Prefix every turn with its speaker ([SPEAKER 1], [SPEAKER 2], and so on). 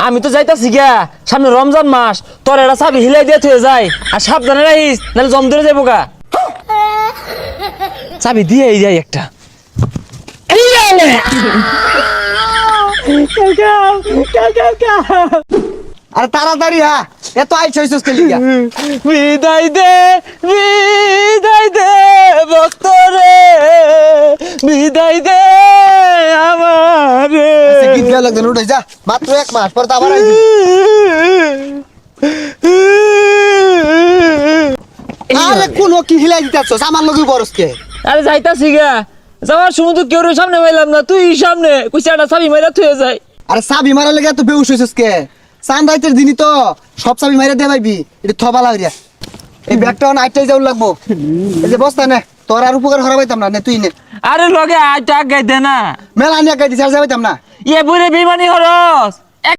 [SPEAKER 1] আমি তো যাইতাছি গা, সামনে রমজান মাস, তোর এটা চাবি হিলাই দিয়ে থয়ে যায়, আর সাবধানে রাখিস নাহলে জম ধরে যাবো গা। চাবি দিয়ে যাই একটা।
[SPEAKER 2] আরে তাড়াতাড়ি হ্যাঁ, এত আইস হইছস কে লিগা?
[SPEAKER 1] বিদায় দে ভক্তরে, বিদায় দে আমারে।
[SPEAKER 2] গীত গাওয়া লাগবে, উঠে যা, মাত্র 1 মাস পর তো আবার আইবি। আরে কোন কি হিলাই দিতাছস আমার লগে বরস কে?
[SPEAKER 1] আরে যাইতাছি গা, যাওয়ার সময় তো কেউ সামনে পাইলাম না, তুই সামনে কইছে একটা চাবি মাইরা থয়ে যায়।
[SPEAKER 2] আরে চাবি মারার লেগে এত বেউস হইছস কে? চান রাইতের দিনই তো সব চাবি মাইরা দে পাইবি, এটা থবা লাগিয়া। এই ব্যাগটা নাইটটাই যাও লাগবো। এই যে বস্তা নে, তোর আর উপকার করা পাইতাম না, নে তুই নে।
[SPEAKER 1] আরে লগে আজ টাক গাই দে না,
[SPEAKER 2] মেলা নিয়ে গাই দিছে আর যাইতাম না।
[SPEAKER 1] ইয়ে বুড়ে বিমানি হরস।